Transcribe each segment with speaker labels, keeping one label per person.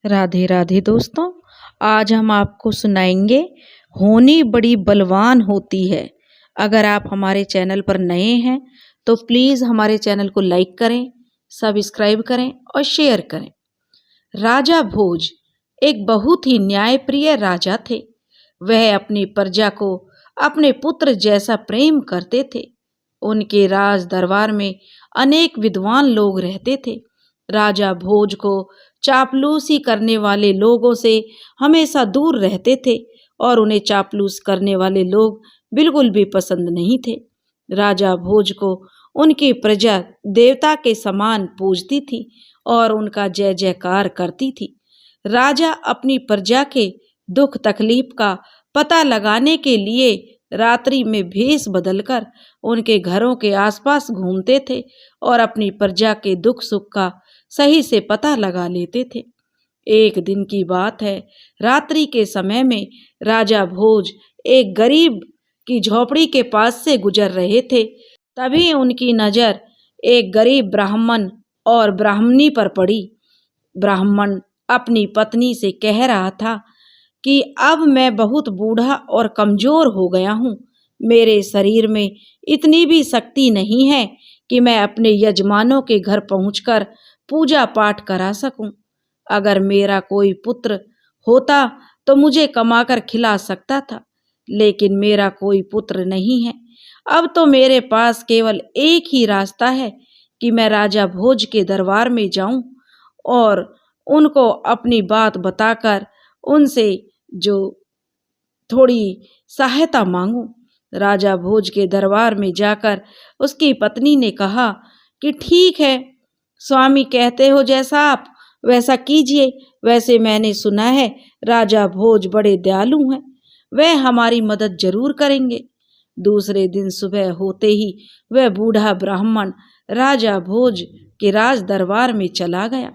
Speaker 1: राधे राधे दोस्तों। आज हम आपको सुनाएंगे होनी बड़ी बलवान होती है। अगर आप हमारे चैनल पर नए हैं तो प्लीज़ हमारे चैनल को लाइक करें, सब्सक्राइब करें और शेयर करें। राजा भोज एक बहुत ही न्यायप्रिय राजा थे। वह अपनी प्रजा को अपने पुत्र जैसा प्रेम करते थे। उनके राज दरबार में अनेक विद्वान लोग रहते थे। राजा भोज को चापलूसी करने वाले लोगों से हमेशा दूर रहते थे और उन्हें चापलूस करने वाले लोग बिल्कुल भी पसंद नहीं थे। राजा भोज को उनकी प्रजा देवता के समान पूजती थी और उनका जय जयकार करती थी। राजा अपनी प्रजा के दुख तकलीफ का पता लगाने के लिए रात्रि में भेष बदलकर उनके घरों के आसपास घूमते थे और अपनी प्रजा के दुख सुख का सही से पता लगा लेते थे। एक दिन की बात है, रात्रि के समय में राजा भोज एक गरीब की झोपड़ी के पास से गुजर रहे थे। तभी उनकी नज़र एक गरीब ब्राह्मण और ब्राह्मणी पर पड़ी। ब्राह्मण अपनी पत्नी से कह रहा था कि अब मैं बहुत बूढ़ा और कमज़ोर हो गया हूँ। मेरे शरीर में इतनी भी शक्ति नहीं है कि मैं अपने यजमानों के घर पहुँचकर पूजा पाठ करा सकूं। अगर मेरा कोई पुत्र होता तो मुझे कमाकर खिला सकता था, लेकिन मेरा कोई पुत्र नहीं है। अब तो मेरे पास केवल एक ही रास्ता है कि मैं राजा भोज के दरबार में जाऊं और उनको अपनी बात बताकर उनसे जो थोड़ी सहायता मांगूं। राजा भोज के दरबार में जाकर उसकी पत्नी ने कहा कि ठीक है, स्वामी कहते हो जैसा आप वैसा कीजिए। वैसे मैंने सुना है राजा भोज बड़े दयालु हैं, वह हमारी मदद जरूर करेंगे। दूसरे दिन सुबह होते ही वह बूढ़ा ब्राह्मण राजा भोज के राज दरबार में चला गया।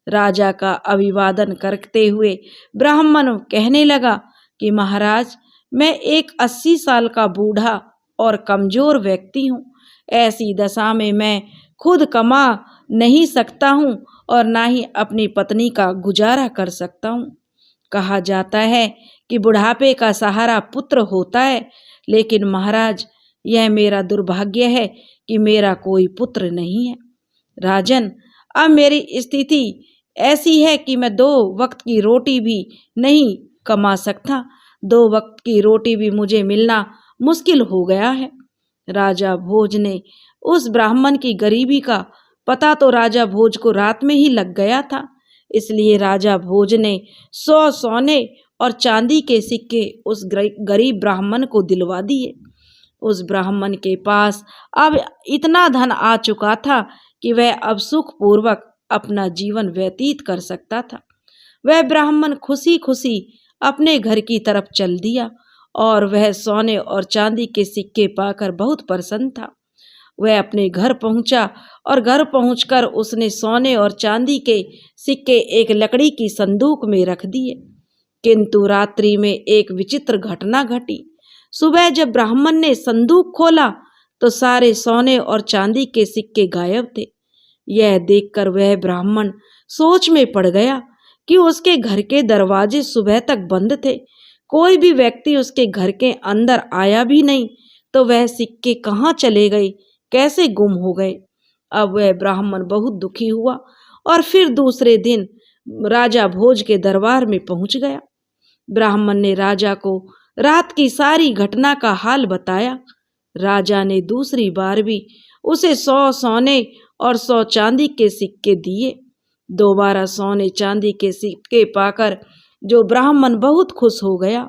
Speaker 1: राजा का अभिवादन करते हुए ब्राह्मण कहने लगा कि महाराज, मैं एक 80 साल का बूढ़ा और कमज़ोर व्यक्ति हूँ। ऐसी दशा में मैं खुद कमा नहीं सकता हूँ और ना ही अपनी पत्नी का गुजारा कर सकता हूँ। कहा जाता है कि बुढ़ापे का सहारा पुत्र होता है, लेकिन महाराज यह मेरा दुर्भाग्य है कि मेरा कोई पुत्र नहीं है। राजन, अब मेरी स्थिति ऐसी है कि मैं 2 वक्त की रोटी भी नहीं कमा सकता। 2 वक्त की रोटी भी मुझे मिलना मुश्किल हो गया है। राजा भोज ने उस ब्राह्मण की गरीबी का पता तो राजा भोज को रात में ही लग गया था, इसलिए राजा भोज ने 100 सोने और चांदी के सिक्के उस गरीब ब्राह्मण को दिलवा दिए। उस ब्राह्मण के पास अब इतना धन आ चुका था कि वह अब सुखपूर्वक अपना जीवन व्यतीत कर सकता था। वह ब्राह्मण खुशी खुशी अपने घर की तरफ चल दिया और वह सोने और चांदी के सिक्के पाकर बहुत प्रसन्न था। वह अपने घर पहुंचा और घर पहुंचकर उसने सोने और चांदी के सिक्के एक लकड़ी की संदूक में रख दिए। किंतु रात्रि में एक विचित्र घटना घटी। सुबह जब ब्राह्मण ने संदूक खोला तो सारे सोने और चांदी के सिक्के गायब थे। यह देखकर वह ब्राह्मण सोच में पड़ गया कि उसके घर के दरवाजे सुबह तक बंद थे, कोई भी व्यक्ति उसके घर के अंदर आया भी नहीं, तो वह सिक्के कहाँ चले गए, कैसे गुम हो गए। अब वह ब्राह्मण बहुत दुखी हुआ और फिर दूसरे दिन राजा भोज के दरबार में पहुंच गया। ब्राह्मण ने राजा को रात की सारी घटना का हाल बताया। राजा ने दूसरी बार भी उसे 100 सोने और 100 चांदी के सिक्के दिए। दोबारा सोने चांदी के सिक्के पाकर जो ब्राह्मण बहुत खुश हो गया।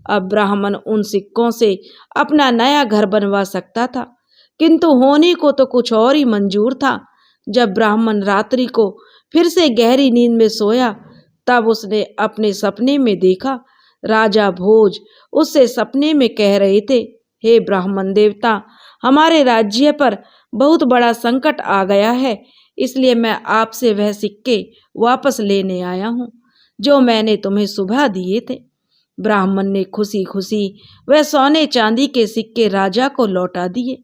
Speaker 1: अब ब्राह्मण उन सिक्कों से अपना नया घर बनवा सकता था, किंतु होनी को तो कुछ और ही मंजूर था। जब ब्राह्मण रात्रि को फिर से गहरी नींद में सोया, तब उसने अपने सपने में देखा राजा भोज उससे सपने में कह रहे थे, हे ब्राह्मण देवता, हमारे राज्य पर बहुत बड़ा संकट आ गया है, इसलिए मैं आपसे वह सिक्के वापस लेने आया हूँ जो मैंने तुम्हें सुबह दिए थे। ब्राह्मण ने खुशी खुशी वह सोने चांदी के सिक्के राजा को लौटा दिए।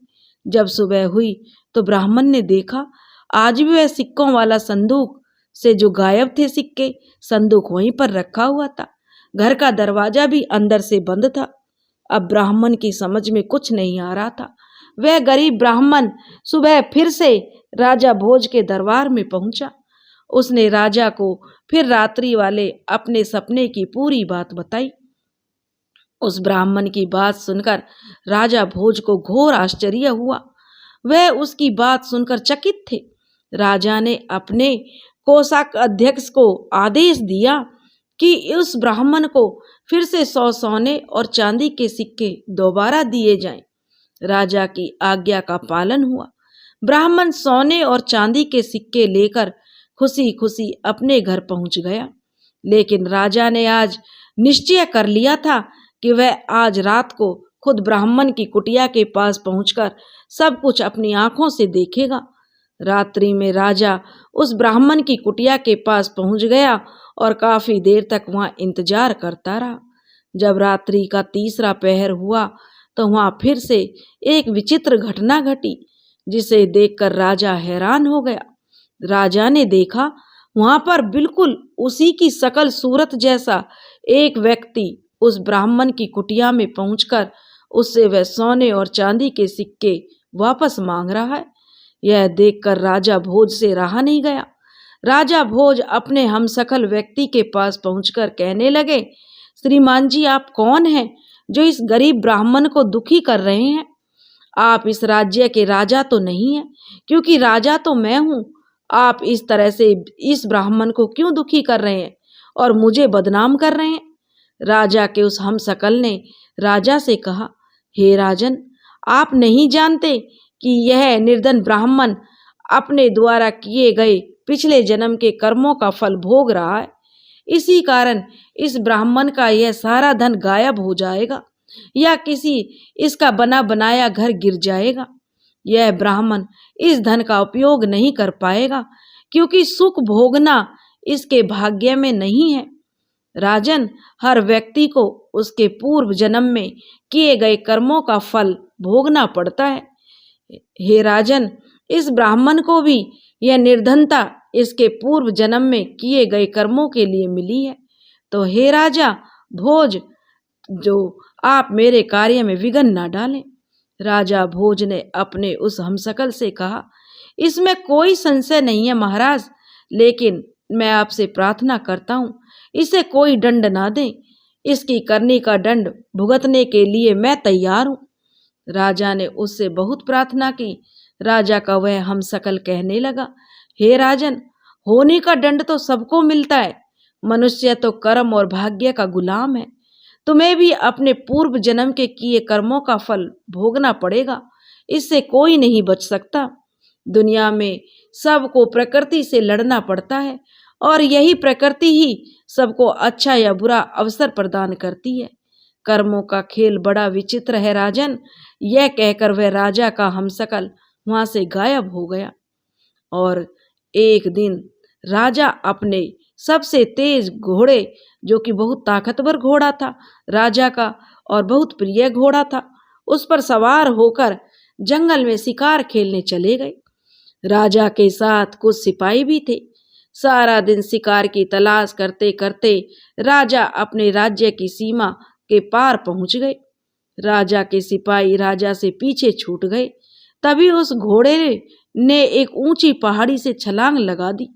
Speaker 1: जब सुबह हुई तो ब्राह्मण ने देखा आज भी वह सिक्कों वाला संदूक से जो गायब थे सिक्के, संदूक वहीं पर रखा हुआ था। घर का दरवाजा भी अंदर से बंद था। अब ब्राह्मण की समझ में कुछ नहीं आ रहा था। वह गरीब ब्राह्मण सुबह फिर से राजा भोज के दरबार में पहुंचा। उसने राजा को फिर रात्रि वाले अपने सपने की पूरी बात बताई। उस ब्राह्मण की बात सुनकर राजा भोज को घोर आश्चर्य हुआ। वह उसकी बात सुनकर चकित थे। राजा ने अपने कोषाध्यक्ष को आदेश दिया कि उस ब्राह्मण को फिर से 100 सोने और चांदी के सिक्के दोबारा दिए जाएं। राजा की आज्ञा का पालन हुआ। ब्राह्मण सोने और चांदी के सिक्के लेकर खुशी खुशी अपने घर पहुंच गया। लेकिन राजा ने आज निश्चय कर लिया था कि वह आज रात को खुद ब्राह्मण की कुटिया के पास पहुंचकर सब कुछ अपनी आंखों से देखेगा। रात्रि में राजा उस ब्राह्मण की कुटिया के पास पहुंच गया और काफी देर तक वहां इंतजार करता रहा। जब रात्रि का तीसरा पहर हुआ तो वहां फिर से एक विचित्र घटना घटी, जिसे देखकर राजा हैरान हो गया। राजा ने देखा वहां पर बिल्कुल उसी की शकल सूरत जैसा एक व्यक्ति उस ब्राह्मण की कुटिया में पहुंचकर उससे वह सोने और चांदी के सिक्के वापस मांग रहा है। यह देखकर राजा भोज से रहा नहीं गया। राजा भोज अपने हमशक्ल व्यक्ति के पास पहुंचकर कहने लगे, श्रीमान जी, आप कौन हैं जो इस गरीब ब्राह्मण को दुखी कर रहे हैं? आप इस राज्य के राजा तो नहीं हैं, क्योंकि राजा तो मैं हूं। आप इस तरह से इस ब्राह्मण को क्यों दुखी कर रहे हैं और मुझे बदनाम कर रहे हैं? राजा के उस हमशक्ल ने राजा से कहा, हे राजन, आप नहीं जानते कि यह निर्धन ब्राह्मण अपने द्वारा किए गए पिछले जन्म के कर्मों का फल भोग रहा है। इसी कारण इस ब्राह्मण का यह सारा धन गायब हो जाएगा या किसी इसका बना बनाया घर गिर जाएगा। यह ब्राह्मण इस धन का उपयोग नहीं कर पाएगा, क्योंकि सुख भोगना इसके भाग्य में नहीं है। राजन, हर व्यक्ति को उसके पूर्व जन्म में किए गए कर्मों का फल भोगना पड़ता है। हे राजन, इस ब्राह्मण को भी यह निर्धनता इसके पूर्व जन्म में किए गए कर्मों के लिए मिली है। तो हे राजा भोज, जो आप मेरे कार्य में विघ्न ना डालें। राजा भोज ने अपने उस हमशक्ल से कहा, इसमें कोई संशय नहीं है महाराज, लेकिन मैं आपसे प्रार्थना करता हूँ, इसे कोई दंड ना दें। इसकी करनी का दंड भुगतने के लिए मैं तैयार हूँ। राजा ने उससे बहुत प्रार्थना की। राजा का वह हमशक्ल कहने लगा, हे राजन, होने का दंड तो सबको मिलता है। मनुष्य तो कर्म और भाग्य का गुलाम है। तुम्हें भी अपने पूर्व जन्म के किए कर्मों का फल भोगना पड़ेगा। इससे कोई नहीं बच सकता। दुनिया में सबको प्रकृति से लड़ना पड़ता है और यही प्रकृति ही सबको अच्छा या बुरा अवसर प्रदान करती है। कर्मों का खेल बड़ा विचित्र है राजन। यह कहकर वह राजा का हमशक्ल वहां से गायब हो गया। और एक दिन राजा अपने सबसे तेज घोड़े, जो कि बहुत ताकतवर घोड़ा था राजा का और बहुत प्रिय घोड़ा था, उस पर सवार होकर जंगल में शिकार खेलने चले गए। राजा के साथ कुछ सिपाही भी थे। सारा दिन शिकार की तलाश करते करते राजा अपने राज्य की सीमा के पार पहुंच गए। राजा के सिपाही राजा से पीछे छूट गए। तभी उस घोड़े ने एक ऊंची पहाड़ी से छलांग लगा दी।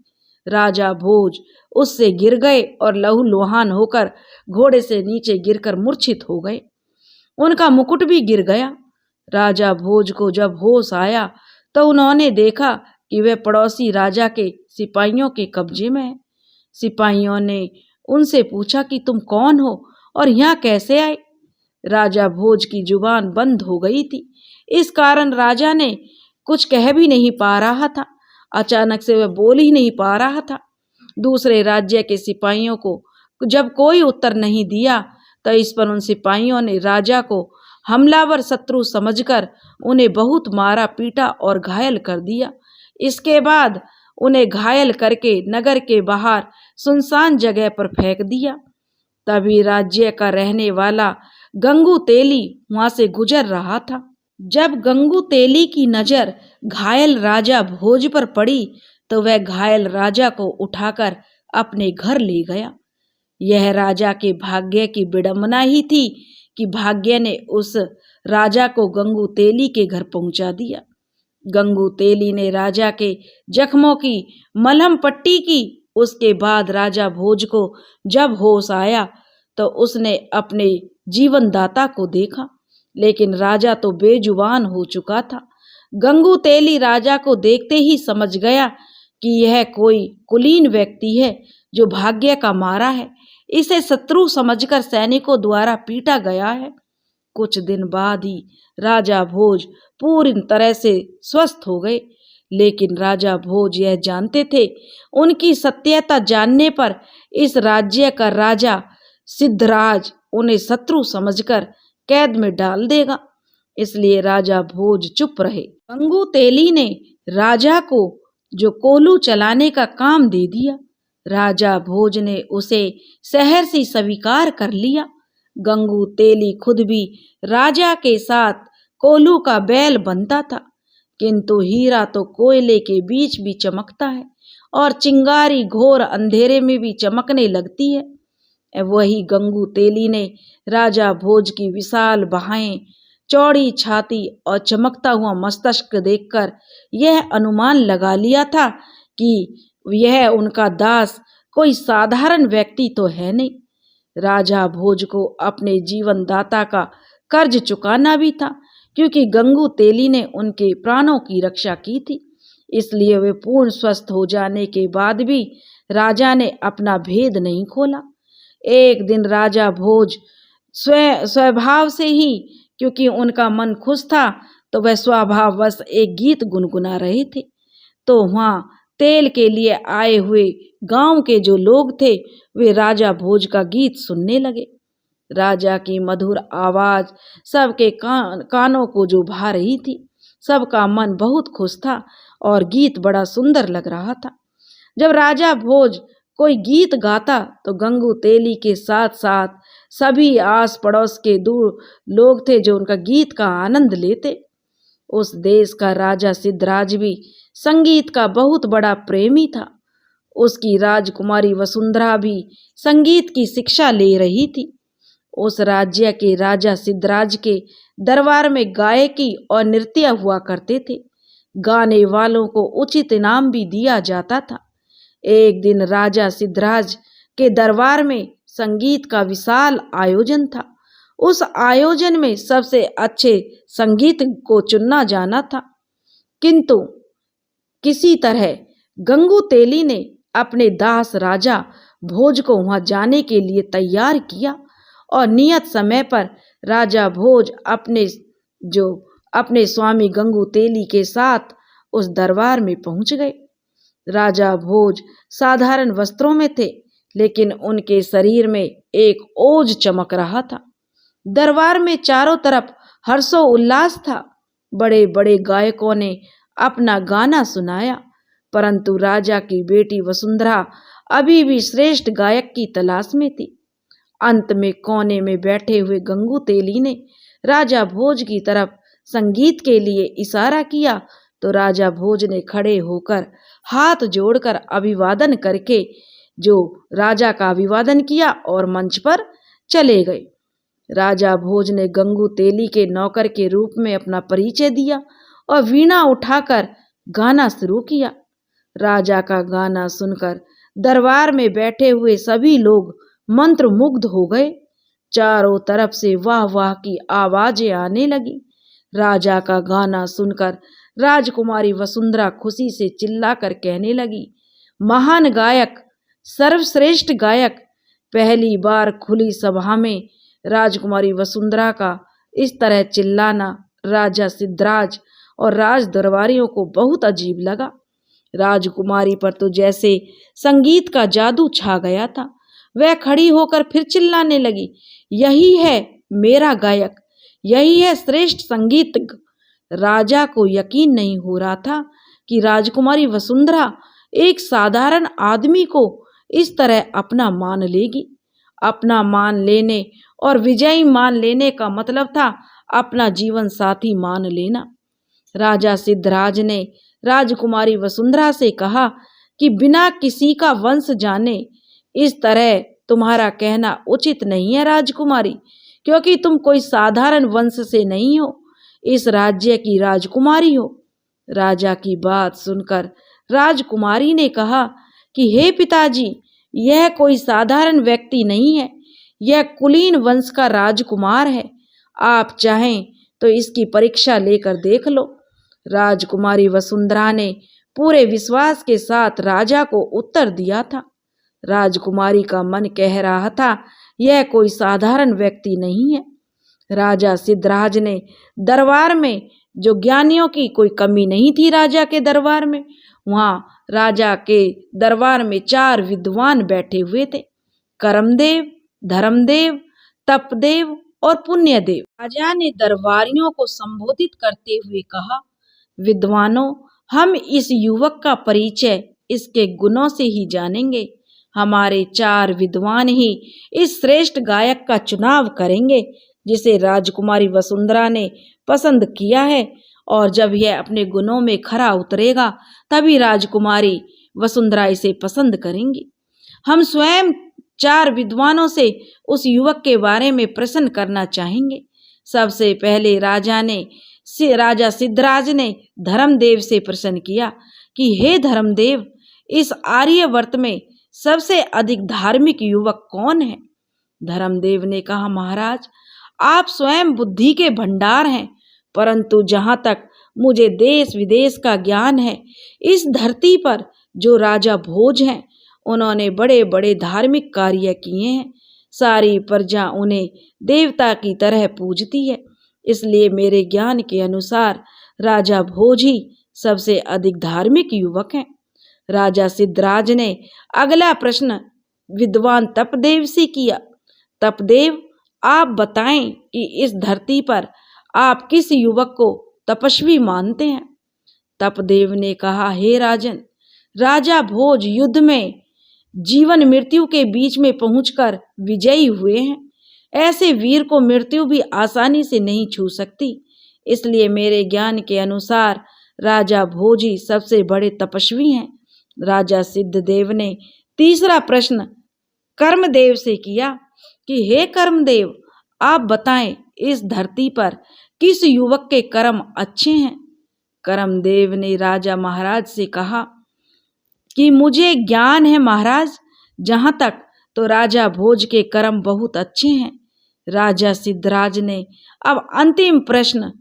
Speaker 1: राजा भोज उससे गिर गए और लहूलुहान होकर घोड़े से नीचे गिरकर मूर्छित हो गए। उनका मुकुट भी गिर गया। राजा भोज को जब होश आया तो उन्होंने देखा कि वह पड़ोसी राजा के सिपाहियों के कब्जे में है। सिपाहियों ने उनसे पूछा कि तुम कौन हो और यहाँ कैसे आए? राजा भोज की जुबान बंद हो गई थी। इस कारण राजा ने कुछ कह भी नहीं पा रहा था। अचानक से वह बोल ही नहीं पा रहा था। दूसरे राज्य के सिपाहियों को जब कोई उत्तर नहीं दिया तो इस पर उन सिपाहियों ने राजा को हमलावर शत्रु समझकर उन्हें बहुत मारा पीटा और घायल कर दिया। इसके बाद उन्हें घायल करके नगर के बाहर सुनसान जगह पर फेंक दिया। तभी राज्य का रहने वाला गंगू तेली वहां से गुजर रहा था। जब गंगू तेली की नजर घायल राजा भोज पर पड़ी तो वह घायल राजा को उठाकर अपने घर ले गया। यह राजा के भाग्य की विडंबना ही थी कि भाग्य ने उस राजा को गंगू तेली के घर पहुंचा दिया। गंगू तेली ने राजा के जख्मों की मलहम पट्टी की। उसके बाद राजा भोज को जब होश आया तो उसने अपने जीवनदाता को देखा, लेकिन राजा तो बेजुबान हो चुका था। गंगू तेली राजा को देखते ही समझ गया कि यह कोई कुलीन व्यक्ति है जो भाग्य का मारा है। इसे शत्रु समझकर सैनिकों द्वारा पीटा गया है। कुछ दिन बाद ही राजा भोज पूरी तरह से स्वस्थ हो गए, लेकिन राजा भोज यह जानते थे उनकी सत्यता जानने पर इस राज्य का राजा सिद्धराज उन्हें शत्रु समझकर कैद में डाल देगा। इसलिए राजा भोज चुप रहे। गंगू तेली ने राजा को जो कोल्हू चलाने का काम दे दिया। राजा भोज ने उसे शहर से स्वीकार कर लिया। गंगू तेली खुद भी राजा के साथ कोल्हू का बैल बनता था, किंतु हीरा तो कोयले के बीच भी चमकता है और चिंगारी घोर अंधेरे में भी चमकने लगती है। वही गंगू तेली ने राजा भोज की विशाल बाहें, चौड़ी छाती और चमकता हुआ मस्तिष्क देखकर यह अनुमान लगा लिया था कि यह उनका दास कोई साधारण व्यक्ति तो है नहीं। राजा भोज को अपने जीवनदाता का कर्ज चुकाना भी था, क्योंकि गंगू तेली ने उनके प्राणों की रक्षा की थी। इसलिए वे पूर्ण स्वस्थ हो जाने के बाद भी राजा ने अपना भेद नहीं खोला। एक दिन राजा भोज स्वभाव से ही, क्योंकि उनका मन खुश था, तो वह स्वभाववश एक गीत गुनगुना रहे थे। तो वहाँ तेल के लिए आए हुए गांव के जो लोग थे वे राजा भोज का गीत सुनने लगे। राजा की मधुर आवाज सबके कानों को जो भा रही थी। सबका मन बहुत खुश था और गीत बड़ा सुंदर लग रहा था। जब राजा भोज कोई गीत गाता तो गंगू तेली के साथ साथ सभी आस पड़ोस के दूर लोग थे जो उनका गीत का आनंद लेते। उस देश का राजा सिद्धराज भी संगीत का बहुत बड़ा प्रेमी था। उसकी राजकुमारी वसुंधरा भी संगीत की शिक्षा ले रही थी। उस राज्य के राजा सिद्धराज के दरबार में गायकी और नृत्य हुआ करते थे। गाने वालों को उचित इनाम भी दिया जाता था। एक दिन राजा सिद्धराज के दरबार में संगीत का विशाल आयोजन था। उस आयोजन में सबसे अच्छे संगीत को चुनना जाना था, किंतु किसी तरह गंगू तेली ने अपने दास राजा भोज को वहां जाने के लिए तैयार किया और नियत समय पर राजा भोज अपने स्वामी गंगू तेली के साथ उस दरबार में पहुंच गए। राजा भोज साधारण वस्त्रों में थे, लेकिन उनके शरीर में एक ओज चमक रहा था। दरबार में चारों तरफ हर्षो उल्लास था। बड़े बड़े गायकों ने अपना गाना सुनाया, परंतु राजा की बेटी वसुंधरा अभी भी श्रेष्ठ गायक की तलाश में थी। अंत में कोने में बैठे हुए गंगू तेली ने राजा भोज की तरफ संगीत के लिए इशारा किया तो राजा भोज ने खड़े होकर हाथ जोड़कर अभिवादन करके जो राजा का अभिवादन किया और मंच पर चले गए। राजा भोज ने गंगू तेली के नौकर के रूप में अपना परिचय दिया और वीणा उठाकर गाना शुरू किया। राजा का गाना सुनकर दरबार में बैठे हुए सभी लोग मंत्रमुग्ध हो गए। चारों तरफ से वाह वाह की आवाजें आने लगी। राजा का गाना सुनकर राजकुमारी वसुंधरा खुशी से चिल्लाकर कहने लगी, महान गायक, सर्वश्रेष्ठ गायक। पहली बार खुली सभा में राजकुमारी वसुंधरा का इस तरह चिल्लाना राजा सिद्धराज और राज दरबारियों को बहुत अजीब लगा। राजकुमारी पर तो जैसे संगीत का जादू छा गया था। वह खड़ी होकर फिर चिल्लाने लगी, यही है मेरा गायक, यही है श्रेष्ठ संगीतज्ञ। राजा को यकीन नहीं हो रहा था कि राजकुमारी वसुंधरा एक साधारण आदमी को इस तरह अपना मान लेगी। अपना मान लेने और विजयी मान लेने का मतलब था अपना जीवन साथी मान लेना। राजा सिद्धराज ने राजकुमारी वसुंधरा से कहा कि बिना किसी का वंश जाने इस तरह तुम्हारा कहना उचित नहीं है राजकुमारी, क्योंकि तुम कोई साधारण वंश से नहीं हो, इस राज्य की राजकुमारी हो। राजा की बात सुनकर राजकुमारी ने कहा कि हे पिताजी, यह कोई साधारण व्यक्ति नहीं है, यह कुलीन वंश का राजकुमार है। आप चाहें तो इसकी परीक्षा लेकर देख लो। राजकुमारी वसुंधरा ने पूरे विश्वास के साथ राजा को उत्तर दिया था। राजकुमारी का मन कह रहा था यह कोई साधारण व्यक्ति नहीं है। राजा सिद्धराज ने दरबार में, जो ज्ञानियों की कोई कमी नहीं थी राजा के दरबार में, वहां राजा के दरबार में 4 विद्वान बैठे हुए थे, कर्मदेव, धर्मदेव, तपदेव और पुण्यदेव। राजा ने दरबारियों को संबोधित करते हुए कहा, विद्वानों, हम इस युवक का परिचय इसके गुणों से ही जानेंगे। हमारे 4 विद्वान ही इस श्रेष्ठ गायक का चुनाव करेंगे जिसे राजकुमारी वसुंधरा ने पसंद किया है, और जब यह अपने गुणों में खरा उतरेगा तभी राजकुमारी वसुंधरा इसे पसंद करेंगी। हम स्वयं 4 विद्वानों से उस युवक के बारे में प्रश्न करना चाहेंगे। सबसे पहले राजा सिद्धराज ने धर्मदेव से प्रश्न किया कि हे धर्मदेव, इस आर्यवर्त में सबसे अधिक धार्मिक युवक कौन है? धर्मदेव ने कहा, महाराज, आप स्वयं बुद्धि के भंडार हैं, परंतु जहां तक मुझे देश विदेश का ज्ञान है, इस धरती पर जो राजा भोज हैं, उन्होंने बड़े बड़े धार्मिक कार्य किए हैं। सारी प्रजा उन्हें देवता की तरह पूजती है, इसलिए मेरे ज्ञान के अनुसार राजा भोज ही सबसे अधिक धार्मिक युवक हैं। राजा सिद्धराज ने अगला प्रश्न विद्वान तपदेव से किया। तपदेव, आप बताएं कि इस धरती पर आप किस युवक को तपस्वी मानते हैं? तपदेव ने कहा, हे राजन, राजा भोज युद्ध में जीवन मृत्यु के बीच में पहुंचकर विजयी हुए हैं। ऐसे वीर को मृत्यु भी आसानी से नहीं छू सकती, इसलिए मेरे ज्ञान के अनुसार राजा भोज ही सबसे बड़े तपस्वी हैं। राजा सिद्धदेव ने तीसरा प्रश्न कर्मदेव से किया कि हे कर्मदेव, आप बताएं इस धरती पर किस युवक के कर्म अच्छे हैं? कर्मदेव ने राजा महाराज से कहा कि मुझे ज्ञान है महाराज, जहां तक तो राजा भोज के कर्म बहुत अच्छे हैं। राजा सिद्धराज ने अब अंतिम प्रश्न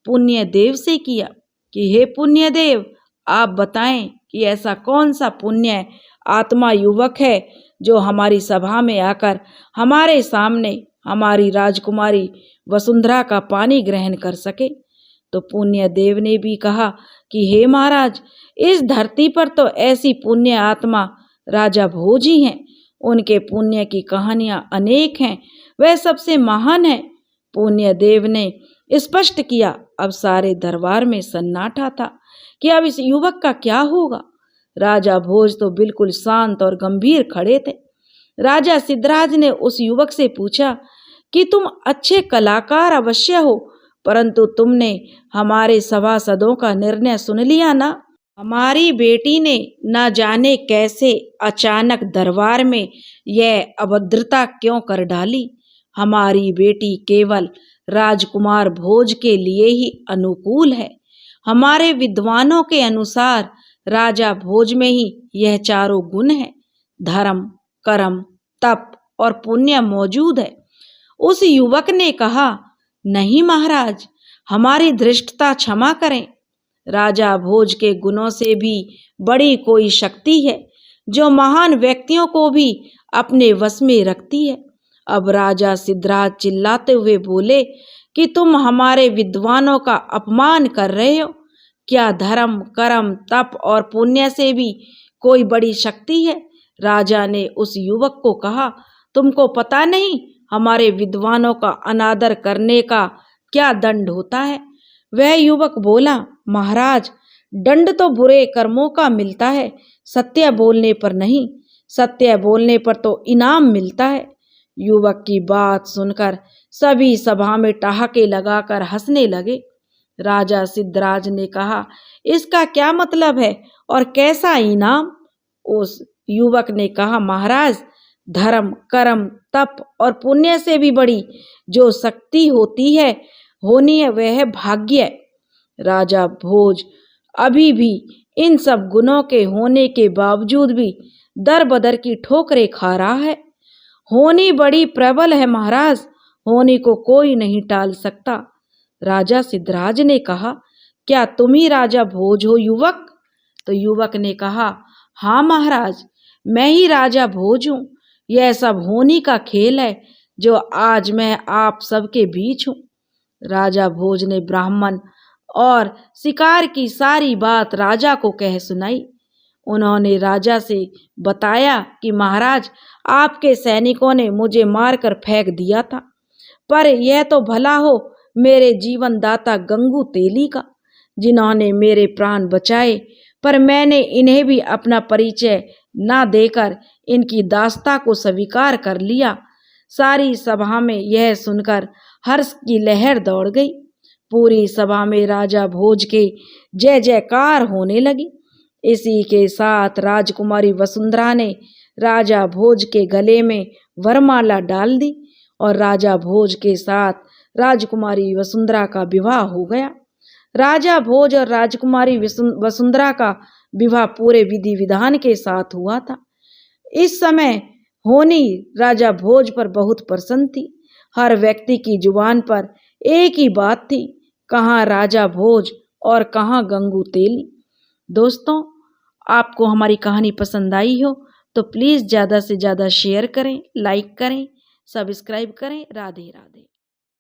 Speaker 1: पुण्यदेव से किया कि हे पुण्यदेव, आप बताएं कि ऐसा कौन सा पुण्य आत्मा युवक है जो हमारी सभा में आकर हमारे सामने हमारी राजकुमारी वसुंधरा का पानी ग्रहण कर सके। तो पुण्यदेव ने भी कहा कि हे महाराज, इस धरती पर तो ऐसी पुण्य आत्मा राजा भोज ही हैं। उनके पुण्य की कहानियां अनेक हैं, वह सबसे महान है। पुण्यदेव ने स्पष्ट किया। अब सारे दरबार में सन्नाटा था कि अब इस युवक का क्या होगा। राजा भोज तो बिल्कुल शांत और गंभीर खड़े थे। राजा सिद्धराज ने उस युवक से पूछा कि तुम अच्छे कलाकार अवश्य हो, परंतु तुमने हमारे सभासदों का निर्णय सुन लिया ना? हमारी बेटी ने न जाने कैसे अचानक दरबार में यह अभद्रता क्यों कर डाली। हमारी बेटी केवल राजकुमार भोज के लिए ही अनुकूल है। हमारे विद्वानों के अनुसार राजा भोज में ही यह 4 गुण है, धर्म, कर्म, तप और पुण्य मौजूद है। उस युवक ने कहा, नहीं महाराज, हमारी धृष्टता क्षमा करें। राजा भोज के गुणों से भी बड़ी कोई शक्ति है जो महान व्यक्तियों को भी अपने वश में रखती है। अब राजा सिद्धराज चिल्लाते हुए बोले कि तुम हमारे विद्वानों का अपमान कर रहे हो। क्या धर्म, कर्म, तप और पुण्य से भी कोई बड़ी शक्ति है? राजा ने उस युवक को कहा, तुमको पता नहीं हमारे विद्वानों का अनादर करने का क्या दंड होता है? वह युवक बोला, महाराज, दंड तो बुरे कर्मों का मिलता है, सत्य बोलने पर नहीं। सत्य बोलने पर तो इनाम मिलता है। युवक की बात सुनकर सभी सभा में ठहाके लगाकर हंसने लगे। राजा सिद्धराज ने कहा, इसका क्या मतलब है और कैसा इनाम? उस युवक ने कहा, महाराज, धर्म, कर्म, तप और पुण्य से भी बड़ी जो शक्ति होनी है वह है भाग्य। राजा भोज अभी भी इन सब गुणों के होने के बावजूद भी दर बदर की ठोकरें खा रहा है। होनी बड़ी प्रबल है महाराज, होनी को कोई नहीं टाल सकता। राजा सिद्धराज ने कहा, क्या तुम ही राजा भोज हो युवक? तो युवक ने कहा, हाँ महाराज, मैं ही राजा भोज हूँ। यह सब होनी का खेल है जो आज मैं आप सबके बीच हूँ। राजा भोज ने ब्राह्मण और शिकार की सारी बात राजा को कह सुनाई। उन्होंने राजा से बताया कि महाराज, आपके सैनिकों ने मुझे मारकर फेंक दिया था, पर यह तो भला हो मेरे जीवन दाता गंगू तेली का, जिन्होंने मेरे प्राण बचाए, पर मैंने इन्हें भी अपना परिचय ना देकर इनकी दास्ता को स्वीकार कर लिया। सारी सभा में यह सुनकर हर्ष की लहर दौड़ गई। पूरी सभा में राजा भोज के जय जयकार होने लगी। इसी के साथ राजकुमारी वसुंधरा ने राजा भोज के गले में वरमाला डाल दी और राजा भोज के साथ राजकुमारी वसुंधरा का विवाह हो गया। राजा भोज और राजकुमारी वसुंधरा का विवाह पूरे विधि विधान के साथ हुआ था। इस समय होनी राजा भोज पर बहुत प्रसन्न थी। हर व्यक्ति की जुबान पर एक ही बात थी, कहाँ राजा भोज और कहाँ गंगू तेली। दोस्तों, आपको हमारी कहानी पसंद आई हो तो प्लीज़ ज़्यादा से ज़्यादा शेयर करें, लाइक करें, सब्सक्राइब करें। राधे राधे।